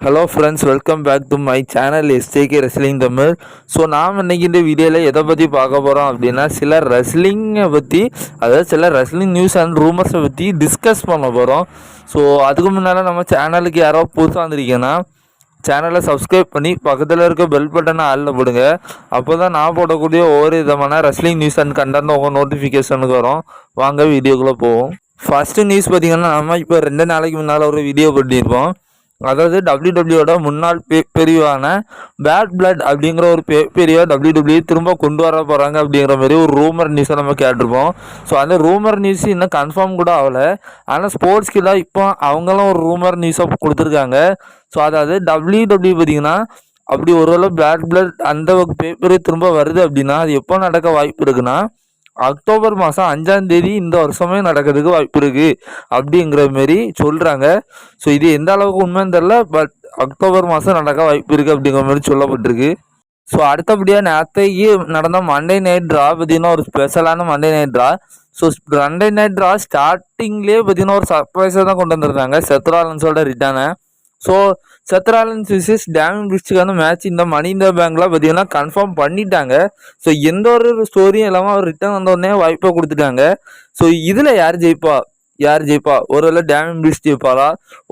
Hello friends, welcome back to my channel STK wrestling Tamil. So நாம் இன்றைக்கி இந்த வீடியோவில் எதை பற்றி பார்க்க போகிறோம் அப்படின்னா, சில ரெஸ்லிங்கை பற்றி, அதாவது சில ரெஸ்லிங் நியூஸ் அண்ட் ரூமர்ஸை பற்றி டிஸ்கஸ் பண்ண போகிறோம். ஸோ அதுக்கு முன்னால் நம்ம சேனலுக்கு யாரோ புதுசாக வந்திருக்கீங்கன்னா சேனலை சப்ஸ்கிரைப் பண்ணி பக்கத்தில் இருக்க பெல் பட்டனை ஆளில் போடுங்க. அப்போ தான் நான் போடக்கூடிய ஒவ்வொரு விதமான ரெஸ்லிங் நியூஸ் அண்ட் கண்டென்ட் உங்கள் நோட்டிஃபிகேஷனுக்கு வரும். வாங்க வீடியோக்குள்ளே போவோம். ஃபஸ்ட்டு நியூஸ் பார்த்திங்கன்னா, நம்ம இப்போ 2 நாளைக்கு முன்னால் ஒரு வீடியோ பண்ணியிருப்போம். அதாவது டபிள்யூடபிள்யூட முன்னாள் பிரிவான பேட் பிளட் அப்படிங்கிற ஒரு பிரிவை டபிள்யூடபிள்யூ திரும்ப கொண்டு வர போகிறாங்க அப்படிங்கிற மாதிரி ஒரு ரூமர் நியூஸை நம்ம கேட்டிருப்போம். ஸோ அந்த ரூமர் நியூஸ் இன்னும் கன்ஃபார்ம் கூட ஆகலை. ஆனால் ஸ்போர்ட்ஸ் கிட்ட இப்போ அவங்களும் ஒரு ரூமர் நியூஸை கொடுத்துருக்காங்க. ஸோ அதாவது டபிள்யூடபிள்யூ பார்த்திங்கன்னா, அப்படி ஒருவேளை பேட் பிளட் அந்த பேப்பர் திரும்ப வருது அப்படின்னா அது எப்போ நடக்க வாய்ப்பு இருக்குன்னா, அக்டோபர் மாதம் 5ஆம் தேதி இந்த வருஷமே நடக்கிறதுக்கு வாய்ப்பு இருக்குது அப்படிங்கிற மாரி சொல்கிறாங்க. ஸோ இது எந்த அளவுக்கு உண்மைன்னு தெரில, பட் அக்டோபர் மாதம் நடக்க வாய்ப்பு இருக்குது அப்படிங்கிற மாதிரி சொல்லப்பட்டிருக்கு. ஸோ அடுத்தபடியாக நேற்றைக்கு நடந்த மண்டே நைட் ட்ரா பார்த்தீங்கன்னா ஒரு ஸ்பெஷலான Monday night draw. So Monday night draw ஸ்டார்டிங்லேயே பார்த்தீங்கன்னா ஒரு சர்ப்ரைஸாக தான் கொண்டு வந்திருந்தாங்க, செத் ராலின்ஸோட ரிட்டர்னை. ஸோ செத் ராலின்ஸ் விசஸ் டேமியன் பிரிஸ்டுக்கான மேட்ச் இந்த மணி இந்த பேங்க்லாம் பார்த்தீங்கன்னா கன்ஃபார்ம் பண்ணிட்டாங்க. ஸோ எந்த ஒரு ஸ்டோரியும் இல்லாமல் அவர் ரிட்டர்ன் வந்தோடனே வாய்ப்பை கொடுத்துட்டாங்க. ஸோ இதில் யார் ஜெயிப்பா ஒருவேளை டேமியன் பிரிஸ்ட் ஜெயிப்பாரா,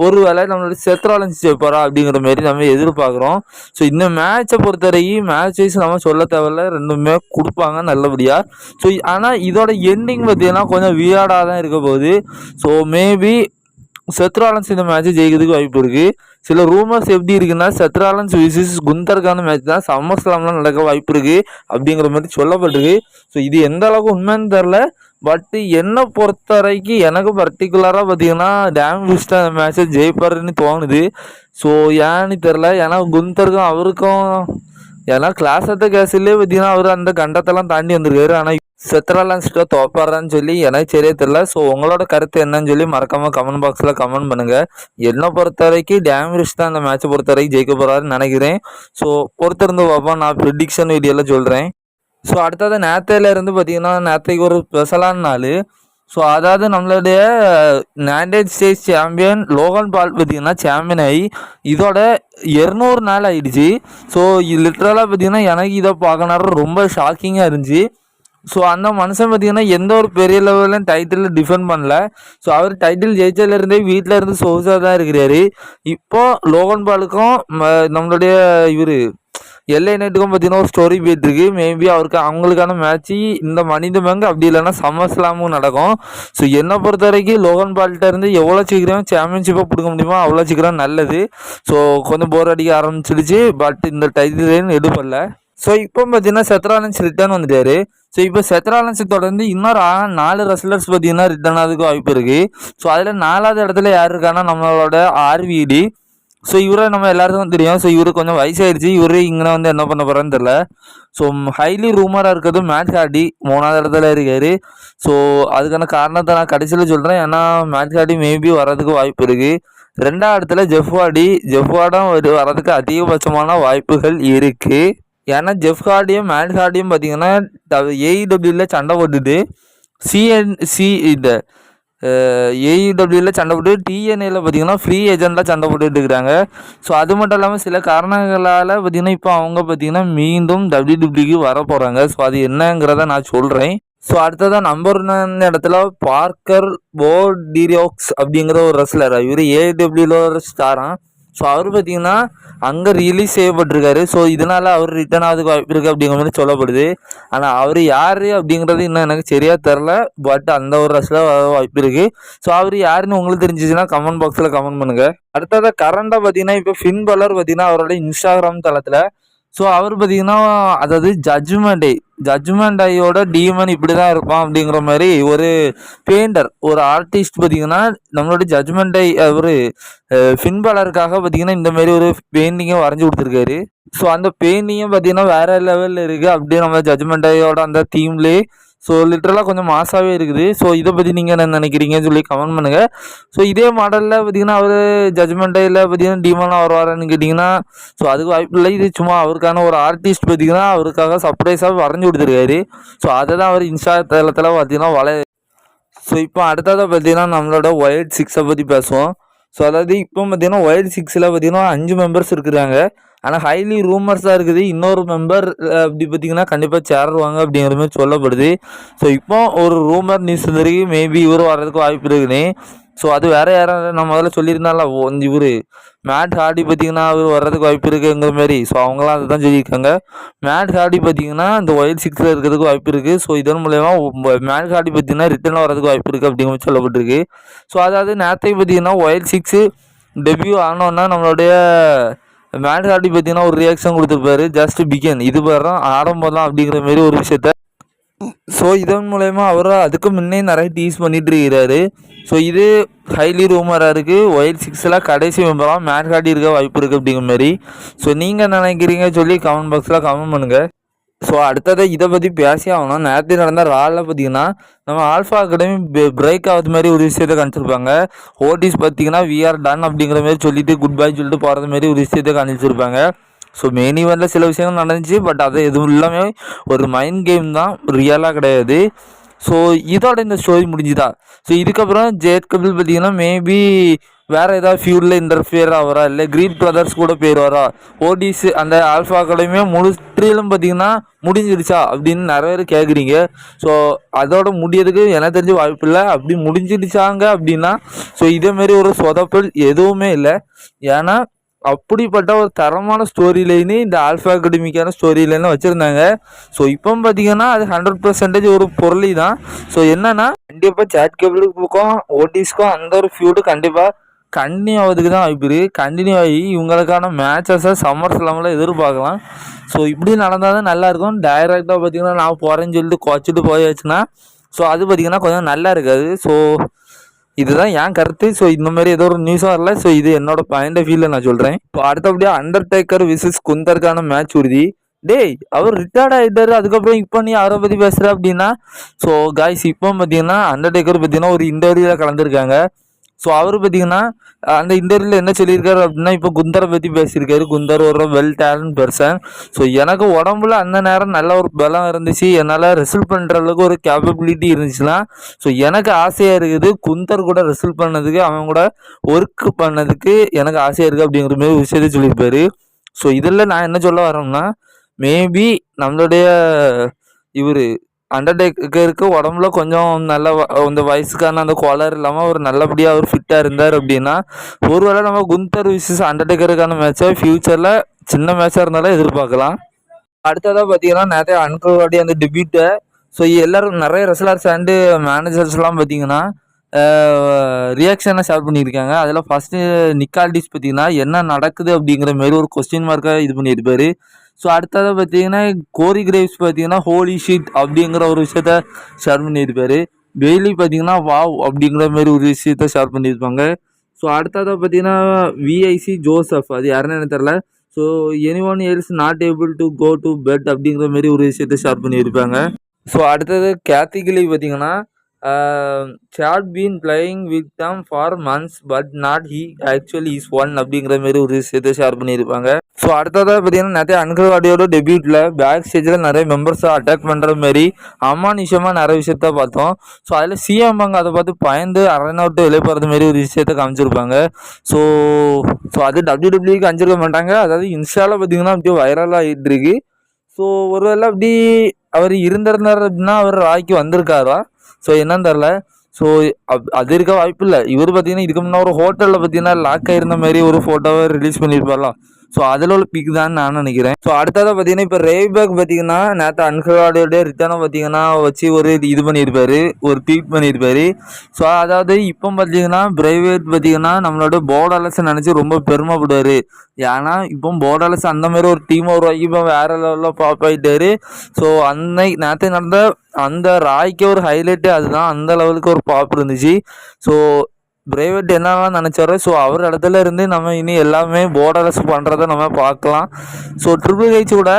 ஒருவேளை நம்மளோட செத் ராலின்ஸ் ஜெயிப்பாரா அப்படிங்கிற மாதிரி நம்ம எதிர்பார்க்குறோம். ஸோ இந்த மேட்சை பொறுத்தவரைக்கும் மேட்ச் வைஸ் நம்ம சொல்ல தேவையில்ல, ரெண்டுமே கொடுப்பாங்க நல்லபடியாக. ஸோ ஆனால் இதோட எண்டிங் பார்த்தீங்கன்னா கொஞ்சம் வியர்டாக தான் இருக்க போகுது. ஸோ மேபி செத் ராலின்ஸ் இந்த மேட்ச் ஜெயிக்கிறதுக்கு வாய்ப்பு இருக்குது. சில ரூமர்ஸ் எப்படி இருக்குன்னா, செத் ராலின்ஸ் விசஸ் குந்தருக்கான மேட்ச் தான் சம்மர் ஸ்லாம்லாம் நடக்க வாய்ப்பு இருக்குது அப்படிங்கிற மாதிரி சொல்லப்பட்டிருக்கு. ஸோ இது எந்த அளவுக்கு உண்மைன்னு தெரில, பட் என்னை பொறுத்த வரைக்கும் எனக்கு பர்டிகுலராக பார்த்தீங்கன்னா டேம் பிரிஸ்ட் அந்த மேட்ச்சை ஜெயிப்பாருன்னு தோணுது. ஸோ ஏன்னு தெரில, ஏன்னா குந்தருக்கும் அவருக்கும் ஏன்னா கிளாஸ் ஆஃப் த கேஸ்லேயே பார்த்தீங்கன்னா அவர் அந்த கண்டத்தெல்லாம் தாண்டி வந்திருக்காரு. ஆனால் செத் ராலின்ஸ்கிட்ட தோப்பாடுறான்னு சொல்லி எனக்கு சரியே தெரில. ஸோ உங்களோட கருத்து என்னன்னு சொல்லி மறக்காமல் கமெண்ட் பாக்ஸில் கமெண்ட் பண்ணுங்கள். என்னை பொறுத்த வரைக்கும் டேம் பிரிஸ்ட் தான் அந்த மேட்சை பொறுத்த வரைக்கும் ஜெயிக்க போகிறாருன்னு நினைக்கிறேன். ஸோ பொறுத்திருந்து பார்ப்போம், நான் ப்ரிடிக்ஷன் வீடியோவில் சொல்கிறேன். ஸோ அடுத்தது நேற்றையிலேருந்து பார்த்தீங்கன்னா நேற்றைக்கு ஒரு ஸ்பெஷலான நாள். ஸோ அதாவது நம்மளுடைய யுனைடெட் ஸ்டேட்ஸ் சாம்பியன் லோகன் பால் பார்த்தீங்கன்னா சாம்பியன் ஆகி இதோட 200 நாள் ஆகிடுச்சு. ஸோ லிட்ரலாக பார்த்தீங்கன்னா எனக்கு இதை பார்க்க ரொம்ப ஷாக்கிங்காக இருந்துச்சு. ஸோ அந்த மனுஷன் பார்த்தீங்கன்னா எந்த ஒரு பெரிய லெவலில் டைட்டில் டிஃபெண்ட் பண்ணல. ஸோ அவர் டைட்டில் ஜெயிச்சதுலேருந்தே வீட்டில் இருந்து சோஸாக தான் இருக்கிறாரு. இப்போது லோகன் பாலுக்கும் நம்மளுடைய இவர் எல்ஏ நைட்டுக்கும் பார்த்தீங்கன்னா ஒரு ஸ்டோரி போயிட்டுருக்கு. மேபி அவங்களுக்கான மேட்ச்சு இந்த மனித பேங்க் அப்படி இல்லைன்னா சம்மர் ஸ்லாமும் நடக்கும். ஸோ என்னை பொறுத்த வரைக்கும் லோகன் பால்கிட்ட இருந்து எவ்வளோ சீக்கிரம் சாம்பியன்ஷிப்பை கொடுக்க முடியுமோ அவ்வளோ சீக்கிரம் நல்லது. ஸோ கொஞ்சம் போர் அடிக்க ஆரம்பிச்சிடுச்சு, பட் இந்த டைட்டில் எடுப்படல. ஸோ இப்போ பார்த்தீங்கன்னா செத் ராலின்ஸ் ரிட்டர்ன் வந்துட்டார். ஸோ இப்போ செத் ராலின்ஸை தொடர்ந்து இன்னொரு 4 ரெஸ்லர்ஸ் பார்த்தீங்கன்னா ரிட்டர்ன் ஆகிறதுக்கு வாய்ப்பு இருக்குது. ஸோ அதில் 4வது இடத்துல யார் இருக்கான்னா நம்மளோட ஆர்விடி. ஸோ இவரை நம்ம எல்லாருக்கும் தெரியும். ஸோ இவரு கொஞ்சம் வயசாகிடுச்சு. இவரு இங்கே வந்து என்ன பண்ண போகிறான்னு தெரில. ஸோ ஹைலி ரூமராக இருக்கிறது மேட் ஹார்டி 3வது இடத்துல இருக்கார். ஸோ அதுக்கான காரணத்தை நான் கடைசியில் சொல்கிறேன், ஏன்னா மேட் ஹார்டி மேபி வர்றதுக்கு வாய்ப்பு இருக்குது. 2வது இடத்துல ஜெஃப் ஹார்டும் வர்றதுக்கு அதிகபட்சமான வாய்ப்புகள் இருக்குது. ஏன்னா ஜெஃப் ஹார்டியும் மேட் ஹார்டியும் பார்த்தீங்கன்னா ஏஇடபிள்யூவில் சண்டை போட்டுட்டு இந்த ஏஇடபிள்யூவில் சண்டை போட்டு டிஎன்ஏல பார்த்தீங்கன்னா ஃப்ரீ ஏஜெண்டாக சண்டை போட்டுட்டு இருக்கிறாங்க. ஸோ அது மட்டும் இல்லாமல் சில காரணங்களால் பார்த்தீங்கன்னா இப்போ அவங்க பார்த்தீங்கன்னா மீண்டும் டபிள்யூடபிள்யூக்கு வர போகிறாங்க. ஸோ அது என்னங்கிறத நான் சொல்கிறேன். ஸோ அடுத்ததான் நம்பர் 1 இடத்துல பார்க்கர் போர்டிரோக்ஸ் அப்படிங்கிற ஒரு ரெஸ்லர், இவர் ஏடபிள்யூவில் ஒரு ஸ்டாரான். ஸோ அவர் பார்த்தீங்கன்னா அங்கே ரிலீஸ் செய்யப்பட்டிருக்காரு. ஸோ இதனால் அவர் ரிட்டர்ன் ஆகுதுக்கு வாய்ப்பு இருக்குது அப்படிங்கிற மாதிரி சொல்லப்படுது. ஆனால் அவர் யார் அப்படிங்கிறது இன்னும் எனக்கு சரியாக தெரில, பட் அந்த ஒரு ரசில் வாய்ப்பு இருக்குது. ஸோ அவர் யாருன்னு உங்களுக்கு தெரிஞ்சிச்சுன்னா கமெண்ட் பாக்ஸில் கமெண்ட் பண்ணுங்கள். அடுத்ததாக கரண்டாக பார்த்தீங்கன்னா இப்போ ஃபின் பலர் பார்த்தீங்கன்னா அவரோட இன்ஸ்டாகிராம் தளத்தில், ஸோ அவர் பார்த்தீங்கன்னா அதாவது ஜட்ஜ்மெண்ட் ஐயோட டீமன் இப்படி தான் இருப்பான் அப்படிங்கிற மாதிரி ஒரு பெயிண்டர், ஒரு ஆர்டிஸ்ட் பார்த்தீங்கன்னா நம்மளோட ஜட்ஜ்மெண்ட் ஐ ஒரு ஃபின்பலருக்காக பார்த்தீங்கன்னா இந்த மாதிரி ஒரு பெயிண்டிங்கை வரைஞ்சி கொடுத்துருக்காரு. ஸோ அந்த பெயிண்டிங்கும் பார்த்தீங்கன்னா வேறு லெவலில் இருக்குது. அப்படியே நம்ம ஜட்ஜ்மெண்ட் ஐயோட அந்த தீம்லேயே ஸோ லிட்ரலாக கொஞ்சம் மாசாகவே இருக்குது. ஸோ இதை பற்றி நீங்கள் என்ன நினைக்கிறீங்கன்னு சொல்லி கமெண்ட் பண்ணுங்கள். ஸோ இதே மாடலில் பார்த்தீங்கன்னா அவர் ஜட்ஜ்மெண்ட் டேயில் பார்த்தீங்கன்னா டீமனாக வருவாருன்னு கேட்டிங்கன்னா ஸோ அதுக்கு வாய்ப்பு இல்லை. இது சும்மா அவருக்கான ஒரு ஆர்டிஸ்ட் பார்த்தீங்கன்னா அவருக்காக சர்ப்ரைஸாக வரைஞ்சி கொடுத்துருக்காரு. ஸோ அதை தான் அவர் இன்ஸ்டா தளத்தில் பார்த்தீங்கன்னா ஸோ இப்போ அடுத்ததை பார்த்தீங்கன்னா நம்மளோட ஒயிட் 6 பற்றி பேசுவோம். ஸோ அதாவது இப்போ பார்த்தீங்கன்னா வைல்ட் 6ல் பார்த்தீங்கன்னா 5 மெம்பர்ஸ் இருக்கிறாங்க. ஆனால் ஹைலி ரூமர்ஸாக இருக்குது இன்னொரு மெம்பர் அப்படி பார்த்தீங்கன்னா கண்டிப்பாக சேருவாங்க அப்படிங்கிற மாதிரி சொல்லப்படுது. ஸோ இப்போ ஒரு ரூமர் நியூஸ் இருந்திருக்கு, மேபி இவரும் வர்றதுக்கு வாய்ப்பு இருக்குன்னு. ஸோ அது வேறு யாரும் நான் முதல்ல சொல்லியிருந்தாலும் இவர் மேட் ஹார்டி பார்த்தீங்கன்னா அவர் வர்றதுக்கு வாய்ப்பு இருக்குங்கிற மாதிரி. ஸோ அவங்களாம் அதை தான் சொல்லியிருக்காங்க. மேட் ஹார்டி பார்த்தீங்கன்னா இந்த வைல்ட் 6ல் இருக்கிறதுக்கு வாய்ப்பு இருக்குது. ஸோ இதன் மூலயமா மேட் ஹார்டி பார்த்தீங்கன்னா ரிட்டர்னாக வரதுக்கு வாய்ப்பு இருக்குது அப்படிங்கிற மாதிரி சொல்லப்பட்டிருக்கு. ஸோ அதாவது நேரத்தை பார்த்தீங்கன்னா வைல்ட் 6 டெபியூ ஆனோன்னா நம்மளுடைய மேட் ஹார்டி பார்த்தீங்கன்னா ஒரு ரியாக்ஷன் கொடுத்துருப்பாரு, ஜஸ்ட் பிகின், இது பாரு ஆரம்பம் தான் அப்படிங்கிற மாதிரி ஒரு விஷயத்த. ஸோ இதன் மூலயமா அவர் அதுக்கு முன்னே நிறைய டீஸ் பண்ணிட்டு இருக்கிறாரு. ஸோ இது ஹைலி ரூமராக இருக்குது. வைல்ட் 6ல் கடைசி மெம்பராக மேட் ஹார்டி இருக்க வாய்ப்பு இருக்குது அப்படிங்கிற மாதிரி. ஸோ நீங்கள் நினைக்கிறீங்க சொல்லி கமெண்ட் பாக்ஸில் கமெண்ட் பண்ணுங்கள். ஸோ அடுத்ததை இதை பற்றி பேசி ஆகணும். நேரத்தை நடந்த ராலில் பார்த்தீங்கன்னா நம்ம ஆல்ஃபா அகாடமி பிரேக் ஆகுது மாதிரி ஒரு விஷயத்தை காணிச்சிருப்பாங்க. ஓடிஸ் பார்த்தீங்கன்னா விஆர் டன் அப்படிங்கிற மாதிரி சொல்லிட்டு குட் பை சொல்லிட்டு போகிறது மாதிரி ஒரு விஷயத்தை காணிச்சிருப்பாங்க. ஸோ மெயின் ஈவெண்ட்டில் சில விஷயங்கள் நடந்துச்சு, பட் அது எதுவும் எல்லாமே ஒரு மைண்ட் கேம் தான், ரியலாக கிடையாது. ஸோ இதோட இந்த ஸ்டோரி முடிஞ்சுதா. ஸோ இதுக்கப்புறம் ஜேட் கபில் பார்த்தீங்கன்னா மேபி வேறு ஏதாவது ஃபியூரில் இன்டர்ஃபியர் ஆகிறா, இல்லை கிரீட் பிரதர்ஸ் கூட போயிடுவாரா, ஓடிஸ் அந்த ஆல்ஃபா அகாடமியே முழுத்திலும் பார்த்தீங்கன்னா முடிஞ்சிருச்சா அப்படின்னு நிறைய பேர் கேட்குறீங்க. ஸோ அதோட முடியறதுக்கு எனக்கு தெரிஞ்ச வாய்ப்பு இல்லை. அப்படி முடிஞ்சிடுச்சாங்க அப்படின்னா ஸோ இதேமாரி ஒரு சொதப்பல் எதுவுமே இல்லை. ஏன்னா அப்படிப்பட்ட ஒரு தரமான ஸ்டோரி லைனு இந்த ஆல்ஃபா அகாடமிக்கான ஸ்டோரி லைனை வச்சுருந்தாங்க. ஸோ இப்போ பார்த்தீங்கன்னா அது 100% ஒரு பொருளி தான். ஸோ என்னன்னா கண்டிப்பாக சேட் கேபிளுக்கும் ஓடிஸ்க்கும் அந்த ஒரு ஃபியூடு கண்டிப்பாக கண்டினியூ ஆகிறதுக்கு தான் வாய்ப்பு இருக்குது. கண்டினியூ ஆகி இவங்களுக்கான மேட்சஸை சம்மர் ஸ்லாமில் எதிர்பார்க்கலாம். ஸோ இப்படி நடந்தால் தான் நல்லாயிருக்கும். டைரெக்டாக பார்த்தீங்கன்னா நான் போகிறேன்னு சொல்லிட்டு குறைச்சிட்டு போயாச்சுன்னா ஸோ அது பார்த்திங்கன்னா கொஞ்சம் நல்லா இருக்காது. ஸோ இதுதான் என் கருத்து. ஸோ இந்த மாதிரி ஏதோ ஒரு நியூஸும் வரல. ஸோ இது என்னோட பாயிண்ட் ஆஃப் வியூவில் நான் சொல்கிறேன். இப்போ அடுத்தபடியாக அண்டர்டேக்கர் விசஸ் குந்தருக்கான மேட்ச் உறுதி. டேய் அவர் ரிட்டையர்ட் ஆகிட்டாரு, அதுக்கப்புறம் இப்போ நீ அவரை பற்றி பேசுகிற அப்படின்னா. ஸோ காய்ஸ் இப்போ பார்த்தீங்கன்னா அண்டர்டேக்கர் பார்த்தீங்கன்னா ஒரு இன்டர்வியூவில் கலந்துருக்காங்க. ஸோ அவர் பார்த்தீங்கன்னா அந்த இன்டர்வியூவில் என்ன சொல்லியிருக்காரு அப்படின்னா இப்போ குந்தரை பற்றி பேசியிருக்காரு. குந்தர் ஒரு வெல் டேலண்ட் பர்சன். ஸோ எனக்கு உடம்புல அந்த நேரம் நல்ல ஒரு பலம் இருந்துச்சு, என்னால் ரிசல்ட் பண்ணுற அளவுக்கு ஒரு கேப்பபிலிட்டி இருந்துச்சுன்னா ஸோ எனக்கு ஆசையாக இருக்குது குந்தர் கூட ரிசல்ட் பண்ணதுக்கு, அவன் கூட ஒர்க் பண்ணதுக்கு எனக்கு ஆசையாக இருக்குது அப்படிங்கிற மாதிரி ஒரு விஷயத்தை சொல்லியிருப்பாரு. ஸோ இதில் நான் என்ன சொல்ல வரேன்னா மேபி நம்மளுடைய இவர் அண்டர்டேக்கருக்கு உடம்புல கொஞ்சம் நல்ல அந்த வயசுக்கான அந்த கோளாறு இல்லாமல் ஒரு நல்லபடியாக அவர் ஃபிட்டாக இருந்தார் அப்படின்னா ஒருவேளை நம்ம குந்தர் விசஸ் அண்டர்டேக்கருக்கான மேட்சை ஃப்யூச்சரில் சின்ன மேட்சாக இருந்தாலும் எதிர்பார்க்கலாம். அடுத்ததாக பார்த்தீங்கன்னா நிறைய அன்கோடி அந்த டெபியூட்டை ஸோ எல்லோரும் நிறைய ரெஸ்லர்ஸ் அண்டு மேனேஜர்ஸ்லாம் பார்த்தீங்கன்னா ரியாக்ஷனை ஷேர் பண்ணியிருக்காங்க. அதில் ஃபஸ்ட்டு நிக்கால்டிஸ் பார்த்தீங்கன்னா என்ன நடக்குது அப்படிங்கிற மாரி ஒரு கொஸ்டின் மார்க்காக இது பண்ணியிருப்பார். ஸோ அடுத்ததாக பார்த்தீங்கன்னா கோரி கிரேவ்ஸ் பார்த்தீங்கன்னா ஹோலி ஷீட் அப்படிங்கிற ஒரு விஷயத்த ஷேர் பண்ணியிருப்பார். பெய்லி பார்த்தீங்கன்னா வாவ் அப்படிங்கிற மாதிரி ஒரு விஷயத்த ஷேர் பண்ணியிருப்பாங்க. ஸோ அடுத்ததாக பார்த்தீங்கன்னா விஐசி ஜோசப், அது யாருன்னு எனக்கு தெரில. So any else not able to go to bed அப்படிங்கிற மாதிரி ஒரு விஷயத்த ஷேர் பண்ணியிருப்பாங்க. ஸோ அடுத்தது கேத்திகிலி பார்த்தீங்கன்னா said been playing with them for months but not he actually is one அப்படிங்கிற மாதிரி ஒரு விஷயத்தை ஷேர் பண்ணியிருப்பாங்க. ஸோ அடுத்ததாக பார்த்தீங்கன்னா நிறைய அன்கர்வாடியோட டெபியூட்டில் பேக் ஸ்டேஜில் நிறைய மெம்பர்ஸை அட்டாக் பண்ணுற மாதிரி அமானுஷமாக நிறைய விஷயத்த பார்த்தோம். ஸோ அதில் சிஎம் அங்கே அதை பார்த்து பயந்து அரேனா விட்டு வெளியே போகிறது மாதிரி ஒரு விஷயத்த காமிச்சிருப்பாங்க. ஸோ அது டபிள்யூடபிள்யூக்கு காமிச்சிருக்க மாட்டாங்க, அதாவது இன்ஸ்டாவில் பார்த்தீங்கன்னா அப்படியே வைரலாக ஆகிட்டு இருக்கு. ஸோ ஒருவேளை அப்படி அவர் இருந்திருந்தார் அப்படின்னா அவர் ராய்க்கு வந்திருக்காரா, ஸோ என்னன்னு தெரில. ஸோ அது இருக்க வாய்ப்பு இல்லை. இவர் பார்த்தீங்கன்னா இதுக்கு முன்னே ஒரு ஹோட்டலில் பார்த்தீங்கன்னா லாக் ஆகிருந்த மாதிரி ஒரு ஃபோட்டோவை ரிலீஸ் பண்ணியிருப்பாரலாம். ஸோ அதில் உள்ள பிக் தான் நான் நினைக்கிறேன். ஸோ அடுத்ததாக பார்த்தீங்கன்னா இப்போ ரேபேக் பார்த்தீங்கன்னா நேற்று அன்கர்வாடியோட ரிட்டர்னை பார்த்தீங்கன்னா வச்சு ஒரு இது பண்ணியிருப்பார், ஒரு ட்வீட் பண்ணியிருப்பார். ஸோ அதாவது இப்போ பார்த்தீங்கன்னா பிரைவேட் பார்த்தீங்கன்னா நம்மளோட போர்டர்லெஸ் நினச்சி ரொம்ப பெருமைப்படுவார். ஏன்னா இப்போ போர்டர்லெஸ் அந்த மாதிரி ஒரு டீமை உருவாக்கி இப்போ வேறு லெவலில் பாப் ஆகிட்டாரு. ஸோ நேற்று நடந்த அந்த ராய்க்கு ஒரு ஹைலைட்டு அதுதான், அந்த லெவலுக்கு ஒரு பாப் இருந்துச்சு. ஸோ பிரைவேட் என்னெல்லாம் நினச்சாரோ ஸோ அவர் இடத்துல இருந்து நம்ம இனி எல்லாமே போர்டர்லெஸ் பண்ணுறத நம்ம பார்க்கலாம். ஸோ ட்ரிபிள் ஹெச் கூட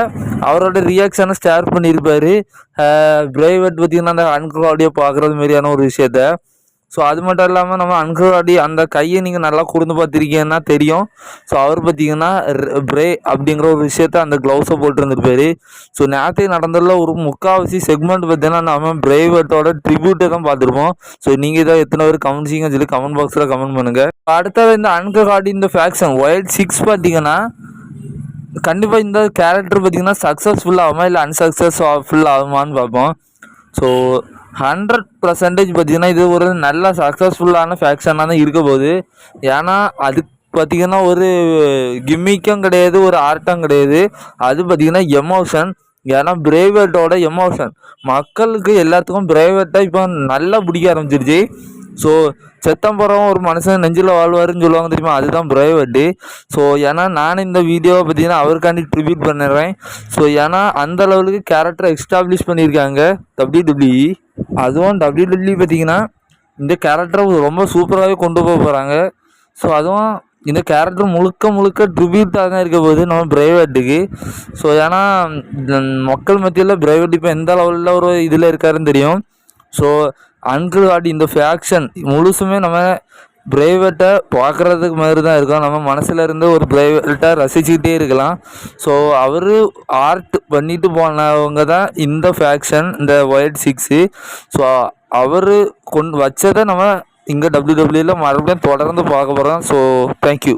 அவரோட ரியாக்ஷனை ஷேர் பண்ணியிருப்பார். பிரைவேட் பார்த்திங்கன்னா அந்த அன்கர் ஆடியோ பார்க்குறது மாதிரியான ஒரு விஷயத்த. ஸோ அது மட்டும் இல்லாமல் நம்ம அன்கராடி அந்த கையை நீங்கள் நல்லா கூர்ந்து பார்த்துருக்கீங்கன்னா தெரியும். ஸோ அவர் பார்த்தீங்கன்னா பிரே அப்படிங்கிற ஒரு விஷயத்த அந்த க்ளவுஸை போட்டுருந்துருப்பாரு. ஸோ நேரத்தை நடந்ததில் ஒரு முக்கால்வாசி செக்மெண்ட் பார்த்தீங்கன்னா நம்ம பிரேவட்டோட ட்ரிபியூட்டை தான் பார்த்துருப்போம். ஸோ நீங்கள் இதை எத்தனை பேர் கமெண்ட்ஸிங்கன்னு சொல்லி கமெண்ட் பாக்ஸில் கமெண்ட் பண்ணுங்கள். அடுத்தது இந்த அன்கராடி இந்த ஃபேக்ஷன் ஒயிட் 6 பார்த்தீங்கன்னா கண்டிப்பாக இந்த கேரக்டர் பார்த்திங்கன்னா சக்ஸஸ்ஃபுல் ஆகுமா இல்லை அன்சக்ஸஸ்ஃபுல் ஆகுமான்னு பார்ப்போம். ஸோ 100% பார்த்திங்கன்னா இது ஒரு நல்ல சக்ஸஸ்ஃபுல்லான ஃபேக்ஷனாக தான் இருக்க போகுது. ஏன்னா அதுக்கு பார்த்திங்கன்னா ஒரு கிம்மிக்கும் கிடையாது, ஒரு ஆர்ட்டும் கிடையாது. அது பார்த்திங்கன்னா எமோஷன். ஏன்னா பிரேவேட்டோட எமோஷன் மக்களுக்கு எல்லாத்துக்கும் பிரேவேட்டாக இப்போ நல்லா பிடிக்க ஆரம்பிச்சிருச்சு. ஸோ செத்தம்பரம் ஒரு மனுஷன் நெஞ்சில் வாழ்வாருன்னு சொல்லுவாங்க தெரியுமா, அதுதான் பிரேவேட்டு. ஸோ ஏன்னா நானும் இந்த வீடியோவை பார்த்தீங்கன்னா அவருக்காண்டி ட்ரிபியூட் பண்ணிடுறேன். ஸோ ஏன்னா அந்த லெவலுக்கு கேரக்டரை எஸ்டாப்ளிஷ் பண்ணியிருக்காங்க WWE. அதுவும் WWE பார்த்தீங்கன்னா இந்த கேரக்டரை ரொம்ப சூப்பராகவே கொண்டு போக போகிறாங்க. ஸோ அதுவும் இந்த கேரக்டர் முழுக்க ட்ரிபியூட்டாக தான் இருக்க போகுது நம்ம பிரேவேட்டுக்கு. ஸோ ஏன்னா மக்கள் மத்தியில் பிரேவேட் இப்போ எந்த லெவலில் ஒரு இதில் இருக்காருன்னு தெரியும். ஸோ அன்கராடி இந்த ஃபேக்ஷன் முழுசுமே நம்ம பிரேவேட்டை பார்க்குறதுக்கு மாதிரி தான் இருக்கும். நம்ம மனசில் இருந்து ஒரு பிரேவேட்டை ரசிச்சுக்கிட்டே இருக்கலாம். ஸோ அவர் ஆர்ட் பண்ணிட்டு போனவங்க தான் இந்த ஃபேக்ஷன், இந்த ஒயிட் 6. ஸோ அவர் வச்சதை நம்ம இங்கே WWE மறுபடியும் தொடர்ந்து பார்க்க போகிறோம். So thank you.